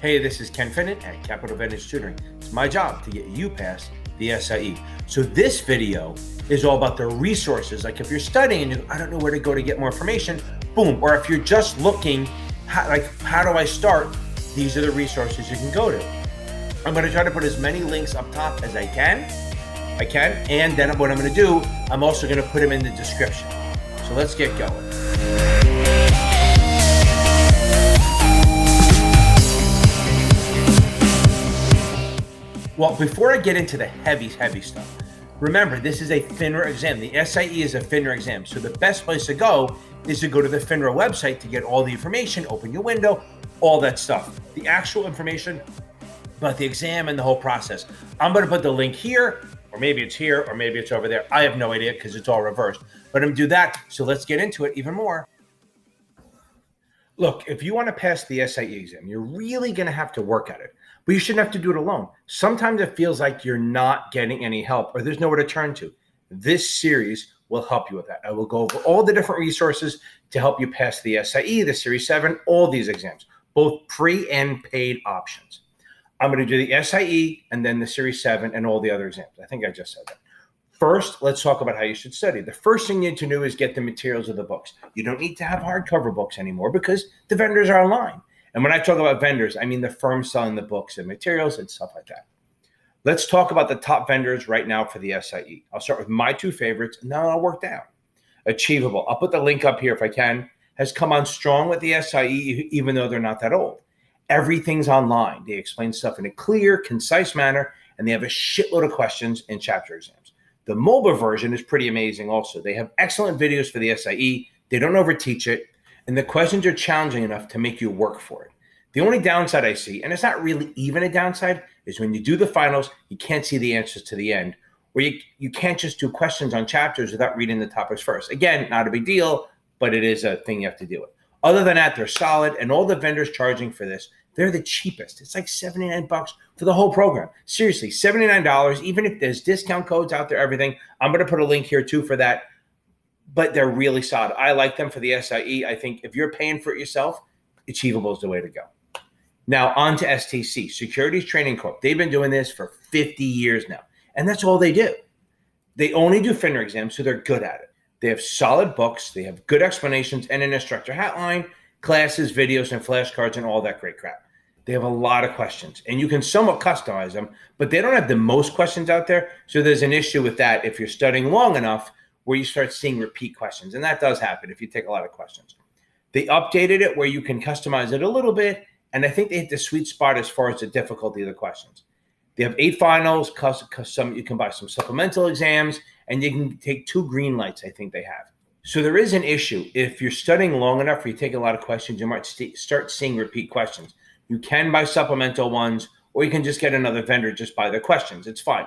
Hey, this is Ken Finnan at Capital Advantage Tutoring. It's my job to get you past the SIE. So this video is all about the resources. Like if you're studying and I don't know where to go to get more information, boom. Or if you're just looking, how do I start? These are the resources you can go to. I'm going to try to put as many links up top as I can. And then what I'm going to do, I'm also going to put them in the description. So let's get going. Well, before I get into the heavy stuff, remember, this is a FINRA exam. The SIE is a FINRA exam. So the best place to go is to go to the FINRA website to get all the information, open your window, all that stuff. The actual information about the exam and the whole process. I'm going to put the link here, or maybe it's here, or maybe it's over there. I have no idea because it's all reversed. But I'm going to do that. So let's get into it even more. Look, if you want to pass the SIE exam, you're really going to have to work at it. But you shouldn't have to do it alone. Sometimes it feels like you're not getting any help or there's nowhere to turn to. This series will help you with that. I will go over all the different resources to help you pass the SIE, the Series 7, all these exams, both pre and paid options. I'm going to do the SIE and then the Series 7 and all the other exams. I think I just said that. First, let's talk about how you should study. The first thing you need to do is get the materials of the books. You don't need to have hardcover books anymore because the vendors are online. And when I talk about vendors, I mean the firms selling the books and materials and stuff like that. Let's talk about the top vendors right now for the SIE. I'll start with my two favorites, and then I'll work down. Achievable, I'll put the link up here if I can, has come on strong with the SIE, even though they're not that old. Everything's online. They explain stuff in a clear, concise manner, and they have a shitload of questions and chapter exams. The mobile version is pretty amazing also. They have excellent videos for the SIE. They don't overteach it. And the questions are challenging enough to make you work for it. The only downside I see, and it's not really even a downside, is when you do the finals, you can't see the answers to the end, or you can't just do questions on chapters without reading the topics first. Again, not a big deal, but it is a thing you have to deal with. Other than that, they're solid, and all the vendors charging for this, they're the cheapest. It's like $79 for the whole program. Seriously, $79, even if there's discount codes out there, everything. I'm going to put a link here too for that. But they're really solid. I like them for the SIE. I think if you're paying for it yourself, Achievable is the way to go. Now on to STC, Securities Training Corp. They've been doing this for 50 years now, and that's all they do. They only do FINRA exams, so they're good at it. They have solid books, they have good explanations, and an instructor hotline, classes, videos, and flashcards, and all that great crap. They have a lot of questions, and you can somewhat customize them, but they don't have the most questions out there, so there's an issue with that if you're studying long enough where you start seeing repeat questions. And that does happen if you take a lot of questions. They updated it where you can customize it a little bit. And I think they hit the sweet spot as far as the difficulty of the questions. They have 8 finals, you can buy some supplemental exams, and you can take 2 green lights, I think they have. So there is an issue. If you're studying long enough or you take a lot of questions, you might start seeing repeat questions. You can buy supplemental ones, or you can just get another vendor, just buy the questions. It's fine.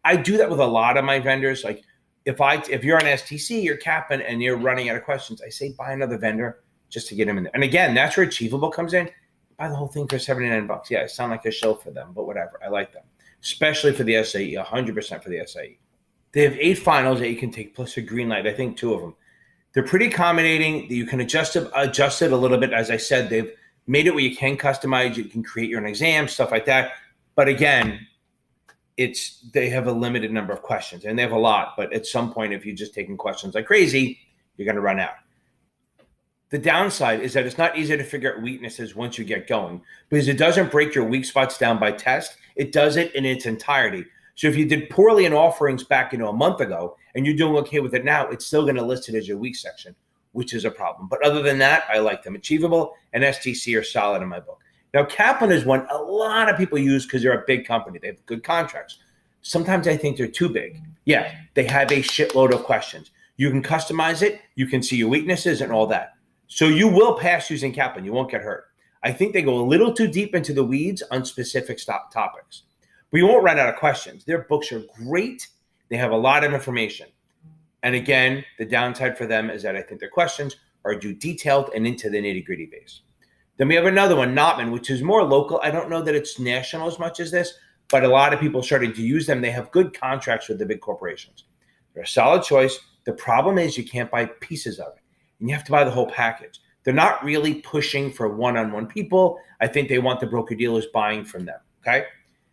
I do that with a lot of my vendors. Like, if you're on STC or Kaplan and you're running out of questions, I say buy another vendor just to get them in there. And again, that's where Achievable comes in. Buy the whole thing for $79. Yeah, I sound like a show for them, but whatever. I like them, especially for the SIE, 100% for the SIE. They have 8 finals that you can take plus a green light. I think 2 of them. They're pretty accommodating. You can adjust it a little bit. As I said, they've made it where you can customize. You can create your own exam, stuff like that. But again, they have a limited number of questions, and they have a lot, but at some point, if you're just taking questions like crazy, you're going to run out. The downside is that it's not easy to figure out weaknesses once you get going, because it doesn't break your weak spots down by test. It does it in its entirety. So if you did poorly in offerings back, a month ago, and you're doing okay with it now, it's still going to list it as your weak section, which is a problem. But other than that, I like them. Achievable and STC are solid in my book. Now, Kaplan is one a lot of people use because they're a big company. They have good contracts. Sometimes I think they're too big. Yeah, they have a shitload of questions. You can customize it. You can see your weaknesses and all that. So you will pass using Kaplan. You won't get hurt. I think they go a little too deep into the weeds on specific topics. But you won't run out of questions. Their books are great. They have a lot of information. And again, the downside for them is that I think their questions are too detailed and into the nitty-gritty base. Then we have another one, Knopman, which is more local. I don't know that it's national as much as this, but a lot of people are starting to use them. They have good contracts with the big corporations. They're a solid choice. The problem is you can't buy pieces of it, and you have to buy the whole package. They're not really pushing for one-on-one people. I think they want the broker-dealers buying from them, okay?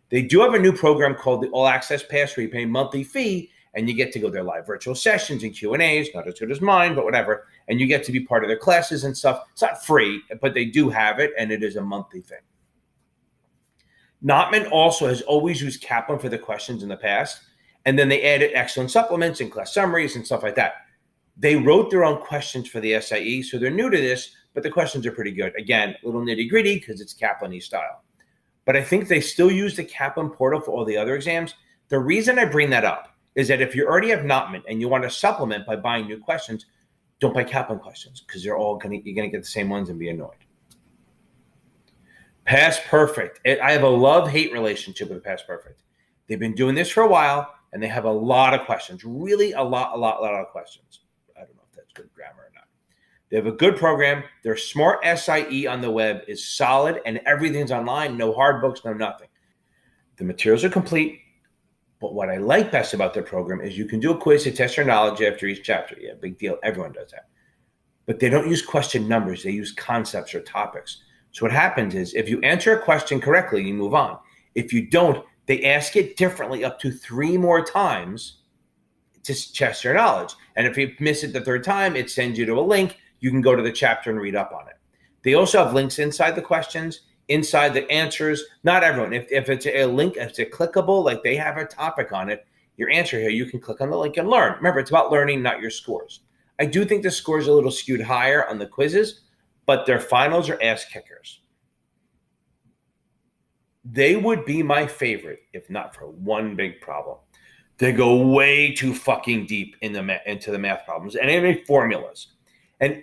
They do have a new program called the All Access Pass where you pay a monthly fee and you get to go to their live virtual sessions and Q&As, not a tutor's mind, but whatever, and you get to be part of their classes and stuff. It's not free, but they do have it, and it is a monthly thing. Knopman also has always used Kaplan for the questions in the past, and then they added excellent supplements and class summaries and stuff like that. They wrote their own questions for the SIE, so they're new to this, but the questions are pretty good. Again, a little nitty-gritty because it's Kaplan-y style. But I think they still use the Kaplan portal for all the other exams. The reason I bring that up is that if you already have Knopman and you want to supplement by buying new questions, don't buy Kaplan questions because you're going to get the same ones and be annoyed. Past Perfect. I have a love-hate relationship with Past Perfect. They've been doing this for a while, and they have a lot of questions, really a lot of questions. I don't know if that's good grammar or not. They have a good program. Their Smart SIE on the web is solid, and everything's online, no hard books, no nothing. The materials are complete, but what I like best about their program is you can do a quiz to test your knowledge after each chapter. Yeah, big deal. Everyone does that. But they don't use question numbers. They use concepts or topics. So what happens is if you answer a question correctly, you move on. If you don't, they ask it differently up to 3 more times to test your knowledge. And if you miss it the 3rd time, it sends you to a link. You can go to the chapter and read up on it. They also have links inside the questions, inside the answers. Not everyone. If it's a link, if it's a clickable, like they have a topic on it, your answer here, you can click on the link and learn. Remember, it's about learning, not your scores. I do think the scores are a little skewed higher on the quizzes, but their finals are ass kickers. They would be my favorite if not for one big problem. They go way too fucking deep into the math problems and any formulas. And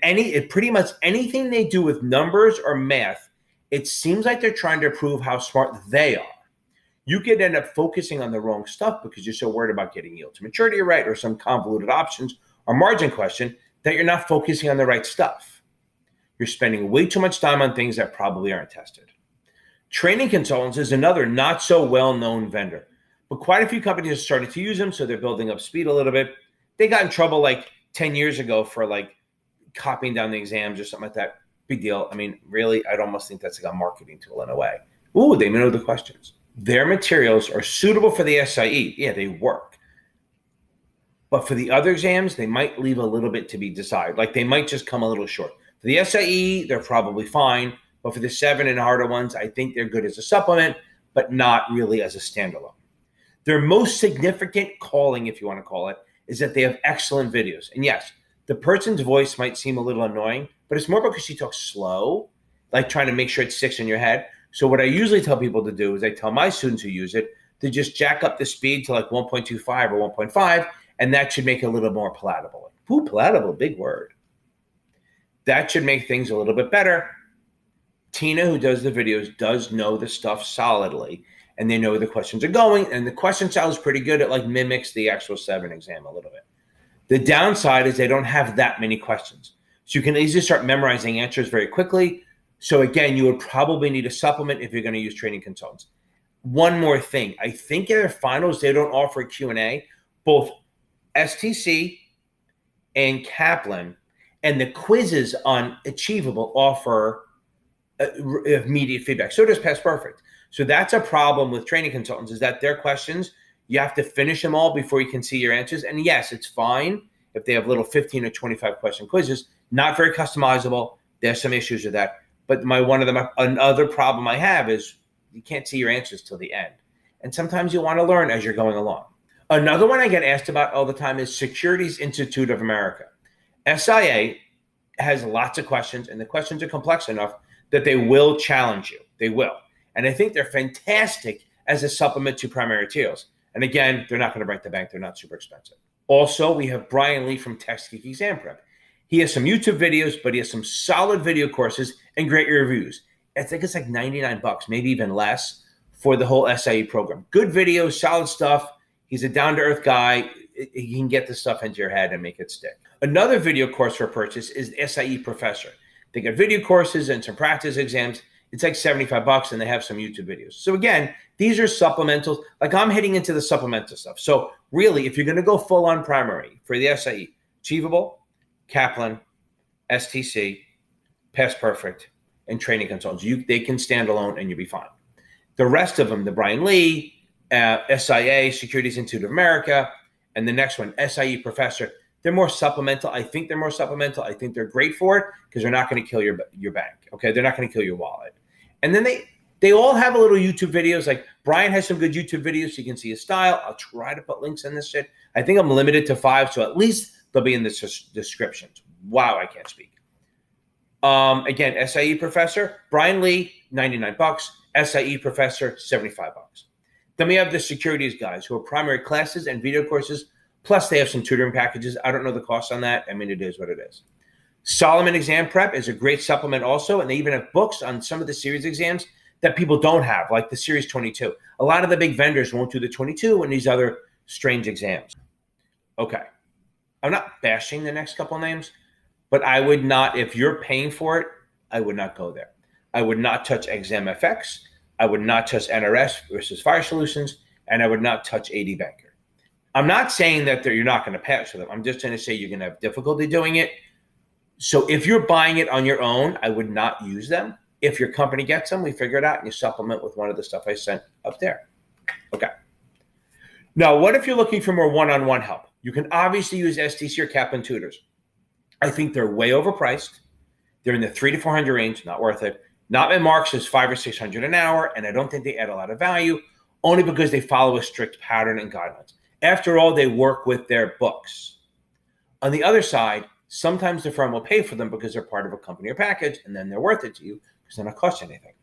pretty much anything they do with numbers or math, it seems like they're trying to prove how smart they are. You could end up focusing on the wrong stuff because you're so worried about getting yield to maturity right or some convoluted options or margin question that you're not focusing on the right stuff. You're spending way too much time on things that probably aren't tested. Training Consultants is another not so well-known vendor, but quite a few companies have started to use them, so they're building up speed a little bit. They got in trouble like 10 years ago for like copying down the exams or something like that. Big deal. I mean, really, I'd almost think that's like a marketing tool in a way. Ooh, they know the questions. Their materials are suitable for the SIE. Yeah, they work. But for the other exams, they might leave a little bit to be desired. Like they might just come a little short. For the SIE, they're probably fine. But for the 7 and harder ones, I think they're good as a supplement, but not really as a standalone. Their most significant calling, if you want to call it, is that they have excellent videos. And yes, the person's voice might seem a little annoying, but it's more because she talks slow, like trying to make sure it sticks in your head. So what I usually tell people to do is I tell my students who use it to just jack up the speed to like 1.25 or 1.5, and that should make it a little more palatable. Ooh, palatable, big word. That should make things a little bit better. Tina, who does the videos, does know the stuff solidly, and they know where the questions are going, and the question style is pretty good. It like mimics the actual 7 exam a little bit. The downside is they don't have that many questions. So you can easily start memorizing answers very quickly. So again, you would probably need a supplement if you're going to use Training Consultants. One more thing. I think in their finals, they don't offer Q&A. Both STC and Kaplan and the quizzes on Achievable offer immediate feedback. So does Past Perfect. So that's a problem with Training Consultants is that their questions, you have to finish them all before you can see your answers. And yes, it's fine if they have little 15 or 25 question quizzes, not very customizable. There's some issues with that. But another problem I have is you can't see your answers till the end. And sometimes you want to learn as you're going along. Another one I get asked about all the time is Securities Institute of America. SIA has lots of questions, and the questions are complex enough that they will challenge you. They will. And I think they're fantastic as a supplement to primary materials. And again, they're not going to break the bank. They're not super expensive. Also, we have Brian Lee from Text Geek Exam Prep. He has some YouTube videos, but he has some solid video courses and great reviews. I think it's like $99, maybe even less, for the whole SIE program. Good videos, solid stuff. He's a down-to-earth guy. He can get the stuff into your head and make it stick. Another video course for purchase is SIE Professor. They got video courses and some practice exams. It's like $75, and they have some YouTube videos. So again, these are supplementals. Like I'm hitting into the supplemental stuff. So really, if you're going to go full on primary for the SIE, Achievable, Kaplan, STC, Past Perfect, and training consultants. They can stand alone and you'll be fine. The rest of them, the Brian Lee, SIA, Securities Institute of America, and the next one, SIE Professor, they're more supplemental. I think they're more supplemental. I think they're great for it because they're not going to kill your bank. Okay, they're not going to kill your wallet. And then they all have a little YouTube videos. Like Brian has some good YouTube videos so you can see his style. I'll try to put links in this shit. I think I'm limited to 5, so at least they'll be in the descriptions. Wow, I can't speak. Again, SIE Professor, Brian Lee, $99. SIE Professor, $75. Then we have the Securities Guys, who are primary classes and video courses, plus they have some tutoring packages. I don't know the cost on that. I mean, it is what it is. Solomon Exam Prep is a great supplement also, and they even have books on some of the series exams that people don't have, like the Series 22. A lot of the big vendors won't do the 22 and these other strange exams. Okay. I'm not bashing the next couple names, but I would not, if you're paying for it, I would not go there. I would not touch ExamFX. I would not touch NRS versus Fire Solutions, and I would not touch AD Banker. I'm not saying that you're not going to pass for them. I'm just going to say you're going to have difficulty doing it. So if you're buying it on your own, I would not use them. If your company gets them, we figure it out and you supplement with one of the stuff I sent up there. Okay. Now, what if you're looking for more one-on-one help? You can obviously use STC or Kaplan tutors. I think they're way overpriced. They're in the $300 to $400 range, not worth it. Knopman Marks is $500 or $600 an hour, and I don't think they add a lot of value, only because they follow a strict pattern and guidelines. After all, they work with their books. On the other side, sometimes the firm will pay for them because they're part of a company or package, and then they're worth it to you because they're not cost anything.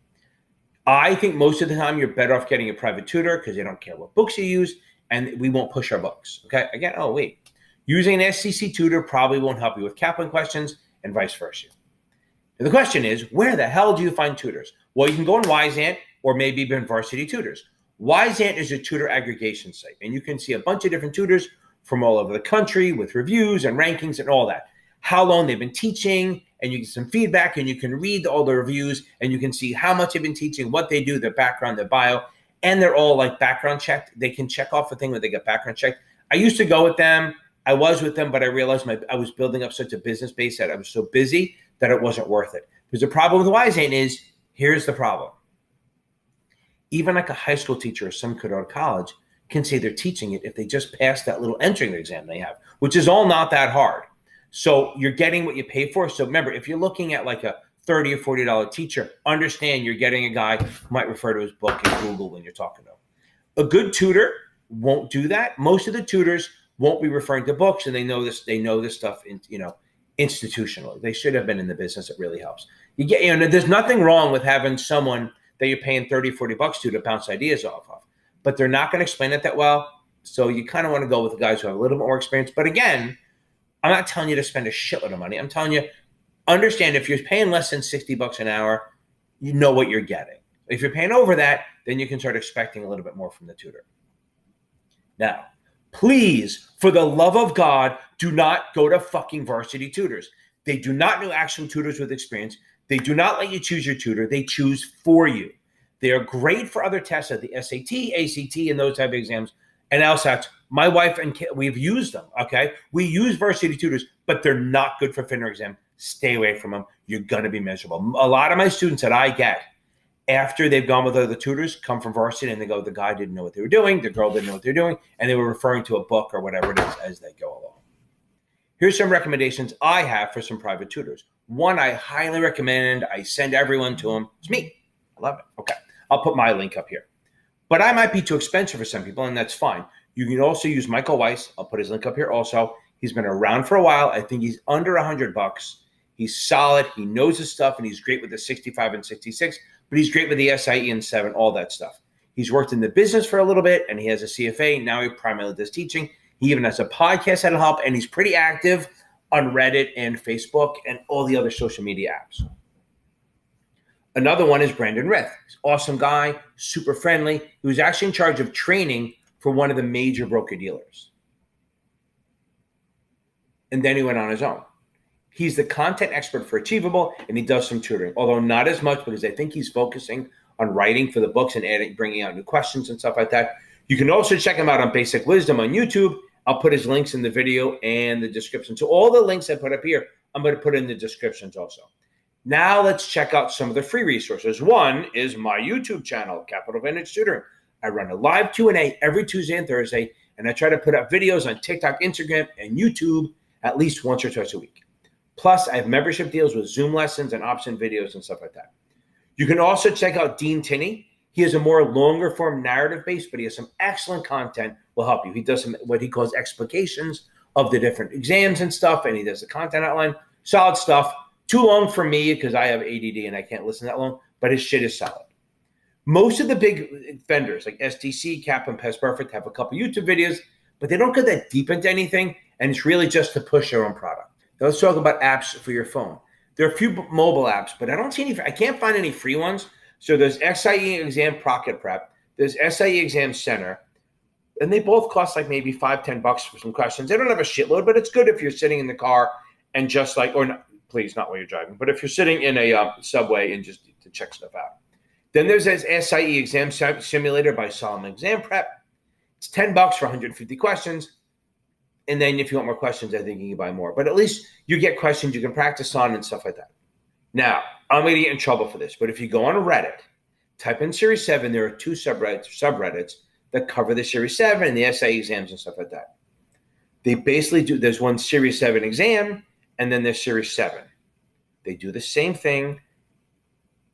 I think most of the time you're better off getting a private tutor because they don't care what books you use, and we won't push our books. Okay. Again, using an SCC tutor probably won't help you with Kaplan questions and vice versa. And the question is, where the hell do you find tutors? Well, you can go on Wyzant or maybe even Varsity Tutors. Wyzant is a tutor aggregation site, and you can see a bunch of different tutors from all over the country with reviews and rankings and all that. How long they've been teaching, and you get some feedback, and you can read all the reviews, and you can see how much they've been teaching, what they do, their background, their bio, and they're all like background checked. They can check off a thing when they get background checked. I used to go with them. I was with them, but I realized I was building up such a business base that I was so busy that it wasn't worth it. Because the problem with Wyzant is, here's the problem. Even like a high school teacher or some could go to college can say they're teaching it if they just pass that little entering exam they have, which is all not that hard. So you're getting what you pay for. So remember, if you're looking at like a $30 or $40 teacher, understand you're getting a guy who might refer to his book in Google when you're talking to him. A good tutor won't do that. Most of the tutors won't be referring to books, and they know this. They know this stuff, institutionally. They should have been in the business. It really helps. There's nothing wrong with having someone that you're paying $30, $40 to bounce ideas off of, but they're not going to explain it that well. So you kind of want to go with the guys who have a little bit more experience. But again, I'm not telling you to spend a shitload of money. I'm telling you, understand if you're paying less than $60 an hour, you know what you're getting. If you're paying over that, then you can start expecting a little bit more from the tutor. Now, please, for the love of God, do not go to fucking Varsity Tutors. They do not know actual tutors with experience. They do not let you choose your tutor. They choose for you. They are great for other tests like the SAT, ACT, and those type of exams. And LSATs, my wife and kid, we've used them, okay? We use Varsity Tutors, but they're not good for FINRA exam. Stay away from them. You're going to be miserable. A lot of my students that I get, after they've gone with other tutors, come from Varsity and they go, the guy didn't know what they were doing, the girl didn't know what they were doing, and they were referring to a book or whatever it is as they go along. Here's some recommendations I have for some private tutors. One I highly recommend. I send everyone to them. It's me. I love it. Okay. I'll put my link up here. But I might be too expensive for some people, and that's fine. You can also use Michael Weiss. I'll put his link up here also. He's been around for a while. I think he's under $100. He's solid. He knows his stuff, and he's great with the 65 and 66, but he's great with the SIE and 7, all that stuff. He's worked in the business for a little bit, and he has a CFA. Now he primarily does teaching. He even has a podcast that'll help, and he's pretty active on Reddit and Facebook and all the other social media apps. Another one is Brandon Rith. He's an awesome guy, super friendly. He was actually in charge of training for one of the major broker-dealers. And then he went on his own. He's the content expert for Achievable, and he does some tutoring, although not as much because I think he's focusing on writing for the books and bringing out new questions and stuff like that. You can also check him out on Basic Wisdom on YouTube. I'll put his links in the video and the description. So all the links I put up here, I'm going to put in the descriptions also. Now let's check out some of the free resources. One is my YouTube channel, Capital Advantage Tutor. I run a live Q&A every Tuesday and Thursday, and I try to put up videos on TikTok, Instagram, and YouTube at least once or twice a week. Plus, I have membership deals with Zoom lessons and option videos and stuff like that. You can also check out Dean Tinney. He has a more longer form narrative base, but he has some excellent content will help you. He does some what he calls explications of the different exams and stuff, and he does the content outline. Solid stuff. Too long for me because I have ADD and I can't listen that long, but his shit is solid. Most of the big vendors like SDC, Kaplan, Pest Perfect have a couple YouTube videos, but they don't go that deep into anything, and it's really just to push their own product. Now let's talk about apps for your phone. There are a few mobile apps, but I don't see any. I can't find any free ones. So there's SIE Exam Pocket Prep. There's SIE Exam Center. And they both cost like maybe $5-10 for some questions. They don't have a shitload, but it's good if you're sitting in the car and just like, or not, please, not while you're driving, but if you're sitting in a subway and just to check stuff out. Then there's this SIE Exam Simulator by Solomon Exam Prep. It's $10 for 150 questions. And then if you want more questions, I think you can buy more. But at least you get questions you can practice on and stuff like that. Now, I'm going to get in trouble for this, but if you go on Reddit, type in Series 7, there are two subreddits that cover the Series 7 and the SIE exams and stuff like that. They basically do, there's one Series 7 exam, and then there's Series 7. They do the same thing,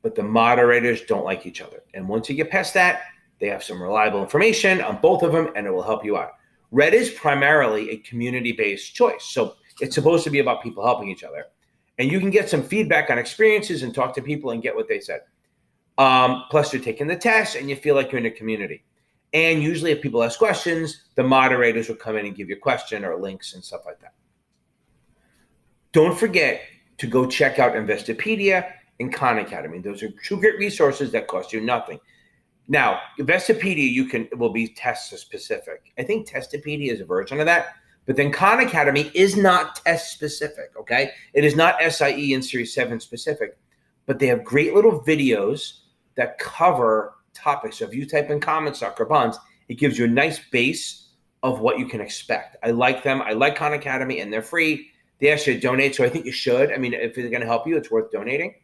but the moderators don't like each other. And once you get past that, they have some reliable information on both of them, and it will help you out. Reddit is primarily a community-based choice, so it's supposed to be about people helping each other. And you can get some feedback on experiences and talk to people and get what they said. Plus, you're taking the test and you feel like you're in a community. And usually if people ask questions, the moderators will come in and give you a question or links and stuff like that. Don't forget to go check out Investopedia and Khan Academy. Those are two great resources that cost you nothing. Now, Investopedia will be test specific. I think Testopedia is a version of that. But then Khan Academy is not test specific, okay? It is not SIE and Series 7 specific, but they have great little videos that cover topics. So if you type in common stock or bonds, it gives you a nice base of what you can expect. I like them. I like Khan Academy, and they're free. They ask you to donate, so I think you should. I mean, if it's going to help you, it's worth donating.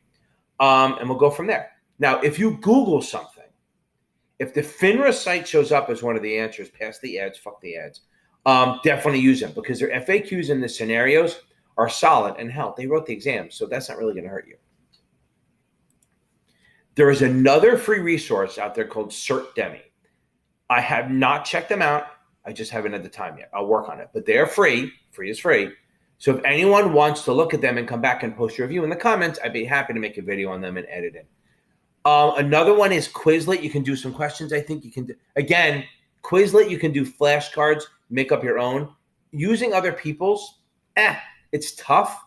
And we'll go from there. Now, if you Google something, if the FINRA site shows up as one of the answers, pass the ads, fuck the ads. Definitely use them because their FAQs and the scenarios are solid, and hell, they wrote the exam, so that's not really going to hurt you. There is another free resource out there called Cert Demi. I have not checked them out. I just haven't had the time yet. I'll work on it, but they are free. Free is free. So if anyone wants to look at them and come back and post a review in the comments, I'd be happy to make a video on them and edit it. Another one is Quizlet. You can do some questions. I think you can do, again, Quizlet, you can do flashcards, make up your own. Using other people's, it's tough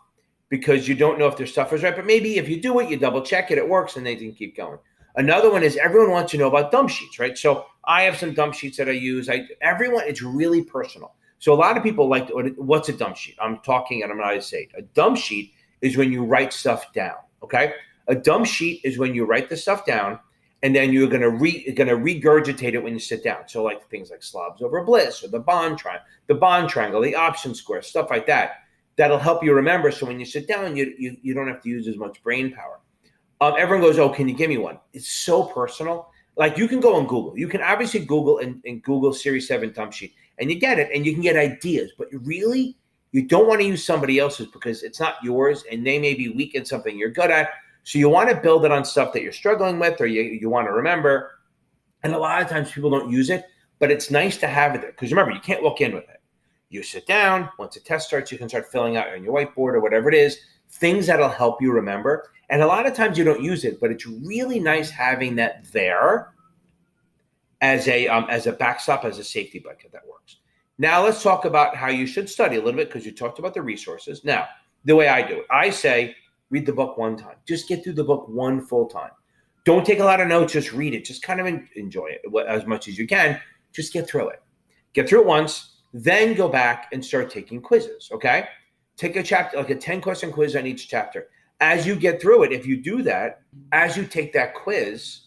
because you don't know if their stuff is right. But maybe if you do it, you double check it, it works, and they can keep going. Another one is everyone wants to know about dump sheets, right? So I have some dump sheets that I use. Everyone, it's really personal. So a lot of people like, what's a dump sheet? I'm talking, and I'm not going to say it. A dump sheet is when you write stuff down, okay? A dump sheet is when you write the stuff down, and then you're going to regurgitate it when you sit down. So like things like slobs over bliss or the bond triangle, the option square, stuff like that. That'll help you remember. So when you sit down, you don't have to use as much brain power. Everyone goes, oh, can you give me one? It's so personal. Like you can go on Google. You can obviously Google and Google Series 7 dump sheet, and you get it, and you can get ideas. But really, you don't want to use somebody else's because it's not yours, and they may be weak in something you're good at. So you want to build it on stuff that you're struggling with or you want to remember. And a lot of times people don't use it, but it's nice to have it there. Because remember, you can't walk in with it. You sit down. Once the test starts, you can start filling out on your whiteboard or whatever it is, things that'll help you remember. And a lot of times you don't use it, but it's really nice having that there as a backstop, as a safety blanket that works. Now let's talk about how you should study a little bit because you talked about the resources. Now, the way I do it, I say, read the book one time. Just get through the book one full time. Don't take a lot of notes. Just read it. Just kind of enjoy it as much as you can. Just get through it. Get through it once, then go back and start taking quizzes, okay? Take a chapter, like a 10-question quiz on each chapter. As you get through it, if you do that, as you take that quiz,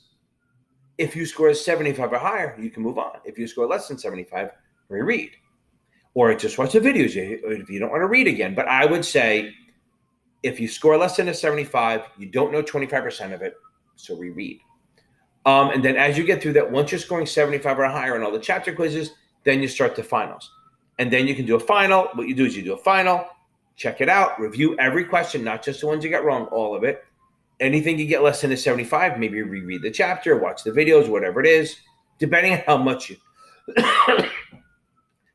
if you score a 75 or higher, you can move on. If you score less than 75, reread. Or just watch the videos if you don't want to read again. But I would say, If you score less than a 75, you don't know 25% of it, so reread. And then as you get through that, once you're scoring 75 or higher on all the chapter quizzes, then you start the finals. And then you can do a final. What you do is you do a final, check it out, review every question, not just the ones you got wrong, all of it. Anything you get less than a 75, maybe reread the chapter, watch the videos, whatever it is, depending on how much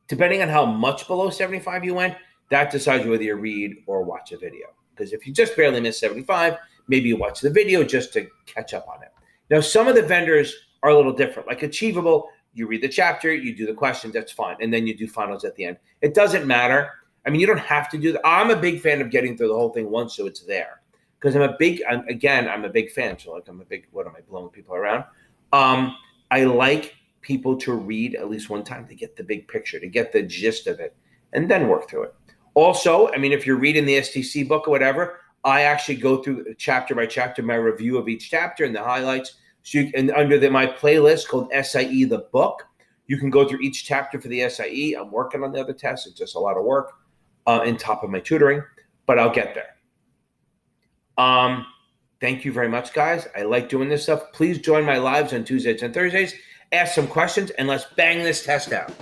depending on how much below 75 you went, that decides whether you read or watch a video. Because if you just barely missed 75, maybe you watch the video just to catch up on it. Now, some of the vendors are a little different. Like Achievable, you read the chapter, you do the questions, that's fine. And then you do finals at the end. It doesn't matter. I mean, you don't have to do that. I'm a big fan of getting through the whole thing once so it's there. Because I'm a big fan. So like what am I blowing people around? I like people to read at least one time to get the big picture, to get the gist of it, and then work through it. Also, I mean, if you're reading the STC book or whatever, I actually go through chapter by chapter, my review of each chapter and the highlights. So and under my playlist called SIE the book, you can go through each chapter for the SIE. I'm working on the other tests. It's just a lot of work on top of my tutoring, but I'll get there. Thank you very much, guys. I like doing this stuff. Please join my lives on Tuesdays and Thursdays. Ask some questions, and let's bang this test out.